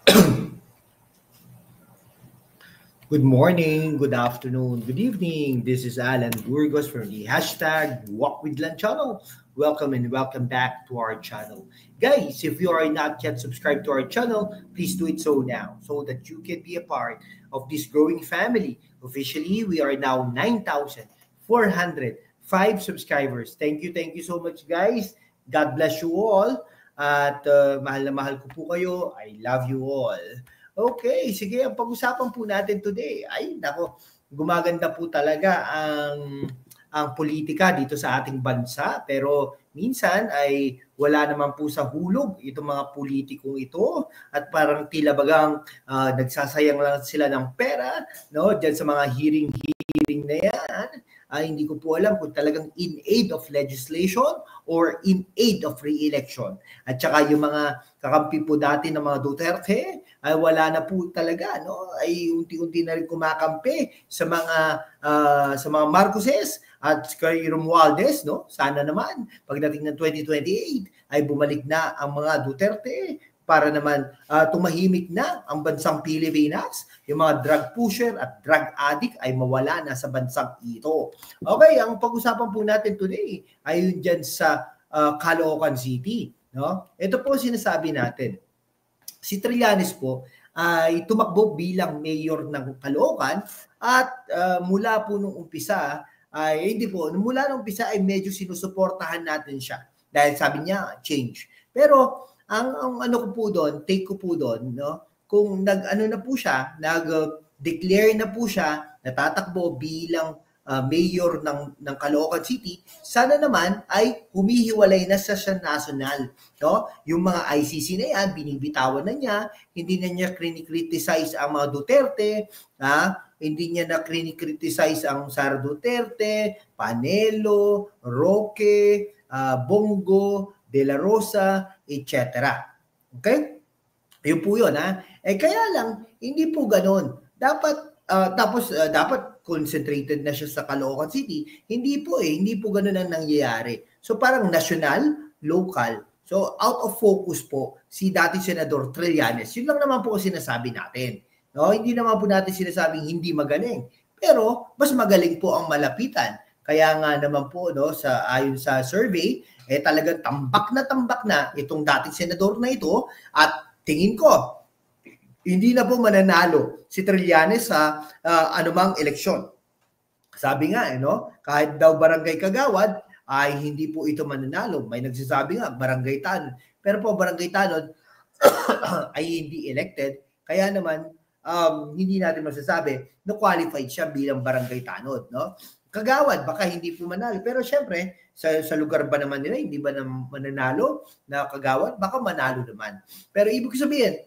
Good morning, good afternoon, good evening. This is Alan Burgos from the hashtag Walk with Lan channel. Welcome and welcome back to our channel. Guys, if you are not yet subscribed to our channel, please do it so now so that you can be a part of this growing family. Officially, we are now 9,405 subscribers. Thank you so much, guys. God bless you all. At mahal na mahal ko po kayo. I love you all. Okay, sige, ang pag-usapan po natin today, ay nako, gumaganda po talaga ang politika dito sa ating bansa, pero minsan ay wala naman po sa hulog itong mga politikong ito at parang tila bagang nagsasayang lang sila ng pera, no, diyan sa mga hearing na yan. Hindi ko po alam kung talagang in aid of legislation or in aid of re-election. At saka yung mga kakampi po dati ng mga Duterte ay wala na po talaga, no? Ay unti-unti na rin kumakampi sa mga Marcoses at kay Romualdez, no? Sana naman pagdating ng 2028 ay bumalik na ang mga Duterte para naman tumahimik na ang bansang Pilipinas, yung mga drug pusher at drug addict ay mawala na sa bansang ito. Okay, ang pag-usapan po natin today ay yun dyan sa Caloocan City. No? Ito po sinasabi natin. Si Trillanes po ay tumakbo bilang mayor ng Caloocan at mula po nung umpisa ay hindi po, mula nung umpisa ay medyo sinusuportahan natin siya dahil sabi niya change. Pero ang ano ko po doon, take ko po doon, no? Kung nag-ano na po siya, nag-declare na po siya, natatakbo bilang mayor ng Caloocan City, sana naman ay humihiwalay na sa national, no? Yung mga ICC na yan, binibitawan na niya, hindi na niya criticize ang mga Duterte, hindi niya na criticize ang Sara Duterte, Panelo, Roque, Bongo, De La Rosa, etc. Okay? Yun po yun, ha? Kaya lang, hindi po ganun. Dapat, dapat concentrated na siya sa Caloocan City. Hindi po ganun ang nangyayari. So parang national, local. So out of focus po si dating Senador Trillanes. Yun lang naman po sinasabi natin. No? Hindi naman po natin sinasabing hindi magaling. Pero mas magaling po ang malapitan. Kaya nga naman po, no, ayon sa survey, talagang tambak na itong dating senador na ito at tingin ko, hindi na po mananalo si Trillanes sa anumang eleksyon. Sabi nga, no, kahit daw barangay Kagawad, ay hindi po ito mananalo. May nagsasabi nga, barangay Tanod. Pero po barangay Tanod ay hindi elected. Kaya naman, hindi natin masasabi na qualified siya bilang barangay Tanod, no? Kagawad, baka hindi po manalo. Pero syempre, sa lugar ba naman nila, hindi ba na mananalo na Kagawad? Baka manalo naman. Pero ibig sabihin,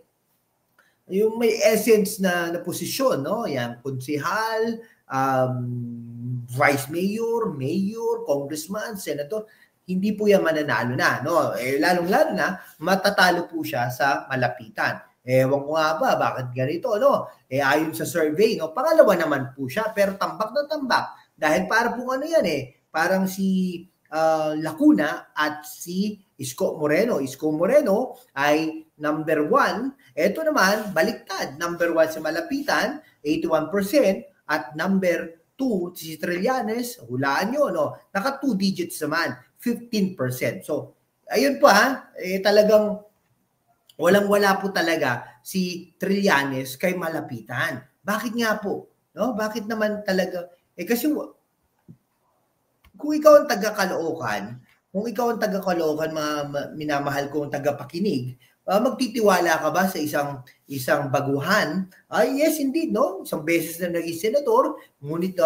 yung may essence na posisyon, no? Yan, konsehal, vice mayor, mayor, congressman, senator, hindi po yan mananalo na, no? Lalong-lalo na, matatalo po siya sa malapitan. Ewan ko nga ba, bakit ganito, no? Ayon sa survey, no? Pangalawa naman po siya, pero tambak na tambak. Dahil para po ano yan parang si Lacuna at si Isko Moreno. Isko Moreno ay number 1. Ito naman, baliktad. Number 1 sa malapitan, 81%. At number 2, si Trillanes, hulaan nyo, no? Naka 2 digits naman, 15%. So, ayun po talagang walang-wala po talaga si Trillanes kay malapitan. Bakit nga po? No? Bakit naman talaga? Kasi kung ikaw ang taga-Caloocan, minamahal kong taga-pakinig, magtitiwala ka ba sa isang baguhan? Yes, indeed, no? Isang beses na naging senador, ngunit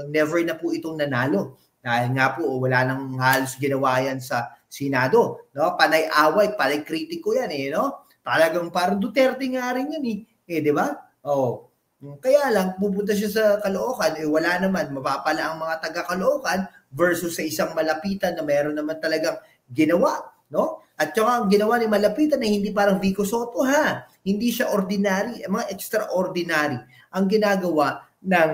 never na po itong nanalo. Dahil nga po, wala nang halos ginawa yan sa Senado. No? Panay away, panay kritiko yan no? Talagang parang Duterte nga rin yan di ba? Oh. Kaya lang, pupunta siya sa Caloocan, wala naman, mapapala ang mga taga-Caloocan versus sa isang malapitan na mayroon naman talagang ginawa, no? At saka ang ginawa ni malapitan na hindi parang Vico Soto, hindi siya ordinary, mga extraordinary ang ginagawa ng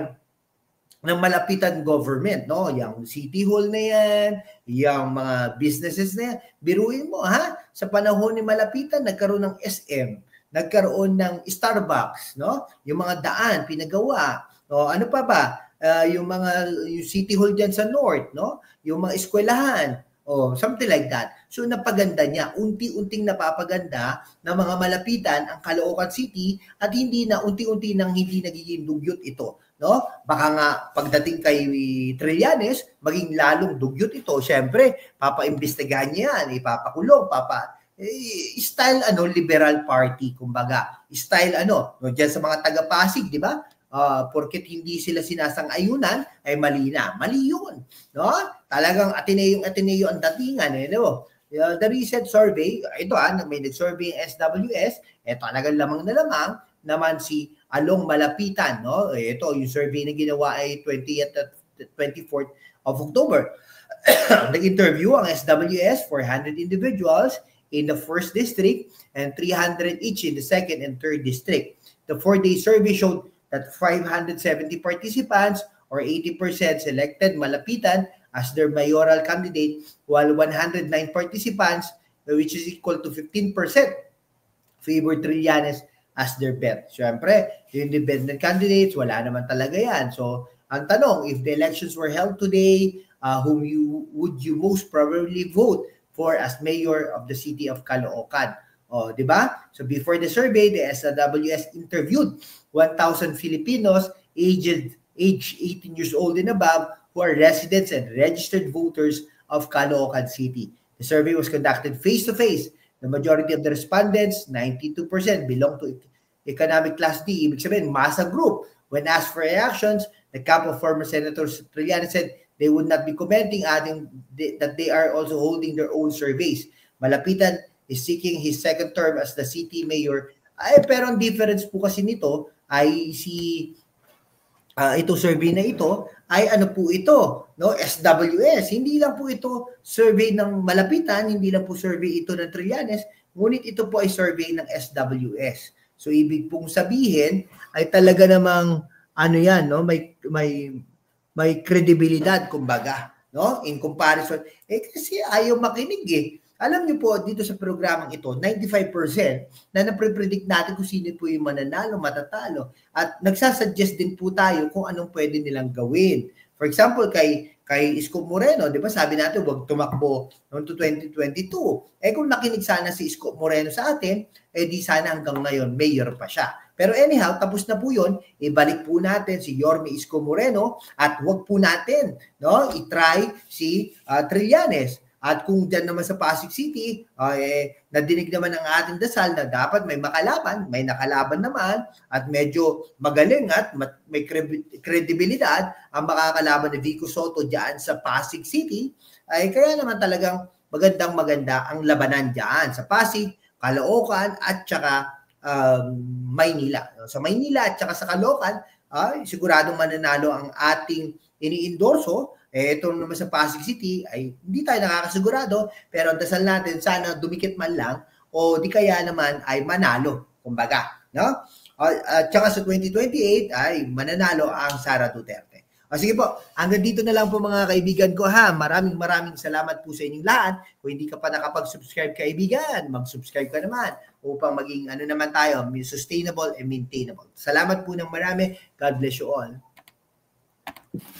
malapitan government, no? Yung City Hall na yan, yung mga businesses na yan. Biruin mo, sa panahon ni malapitan, nagkaroon ng SM, nagkaroon ng Starbucks, no? Yung mga daan pinagawa. O ano pa ba? Yung City Hall dyan sa North, no? Yung mga eskwelahan, o something like that. So napaganda niya, unti-unting napapaganda ng mga malapitan ang Caloocan City at hindi na unti-unti nang hindi nagiging dugyot ito, no? Baka nga pagdating kay Trillanes, maging lalong dugyot ito. Siyempre, papaimbestigahan niya yan, ipapakulong, style liberal party kumbaga. Style no diyan sa mga taga-Pasig, di ba? Porket hindi sila sinasang-ayunan ay mali na. Mali 'yun, no? Talagang Ateneo ang datingan no. The recent survey, ito may nag-survey ang SWS, talagang lamang na lamang naman si Along Malapitan, no? Ito yung survey na ginawa ay 20th at 24th of October. Nag-interview ang SWS 400 individuals in the first district and 300 each in the second and third district. The 4-day survey showed that 570 participants or 80% selected Malapitan as their mayoral candidate, while 109 participants, which is equal to 15%, favored Trillanes as their bet. Siyempre, yung independent candidates, wala naman talaga yan. So, ang tanong, if the elections were held today, whom would you most probably vote for as mayor of the city of Caloocan? Di ba? So before the survey, the SWS interviewed 1,000 Filipinos aged 18 years old and above who are residents and registered voters of Caloocan City. The survey was conducted face-to-face. The majority of the respondents, 92%, belong to economic class D. Ibig sabihin, masa group. When asked for reactions, the camp of former Senators Trillanes said they would not be commenting, adding that they are also holding their own surveys. Malapitan is seeking his second term as the city mayor. Pero ang difference po kasi nito ay ito survey na ito ay ano po ito, no? SWS. Hindi lang po ito survey ng Malapitan, hindi lang po survey ito ng Trillanes, ngunit ito po ay survey ng SWS. So ibig pong sabihin ay talaga namang ano yan, no? May credibilidad kumbaga, no? In comparison, kasi ayaw makinig Alam niyo po, dito sa programang ito, 95% na napre-predict natin kung sino po yung mananalo, matatalo. At nagsasuggest din po tayo kung anong pwede nilang gawin. For example, kay Isko Moreno, di ba sabi natin, huwag tumakbo noong 2022. Kung nakinig sana si Isko Moreno sa atin, di sana hanggang ngayon, mayor pa siya. Pero anyhow, tapos na po yun, ibalik po natin si Yorme Isko Moreno at huwag po natin i-try si Trillanes. At kung dyan naman sa Pasig City, nadinig naman ang ating dasal na dapat may nakalaban naman at medyo magaling at may kredibilidad ang makakalaban ni Vico Soto dyan sa Pasig City, kaya naman talagang maganda ang labanan dyan sa Pasig, Caloocan at saka Maynila. Sa Maynila at saka sa Caloocan, siguradong mananalo ang ating ini-endorso. Ito naman sa Pasig City ay hindi tayo nakakasigurado, pero ang dasal natin sana dumikit man lang o di kaya naman ay manalo, kumbaga, no? At saka sa 2028 ay mananalo ang Sara Duterte. Sige po, hanggang dito na lang po mga kaibigan ko ha. Maraming salamat po sa inyong lahat. Kung hindi ka pa nakapag-subscribe kaibigan, mag-subscribe ka naman upang maging naman tayo, sustainable and maintainable. Salamat po ng marami. God bless you all.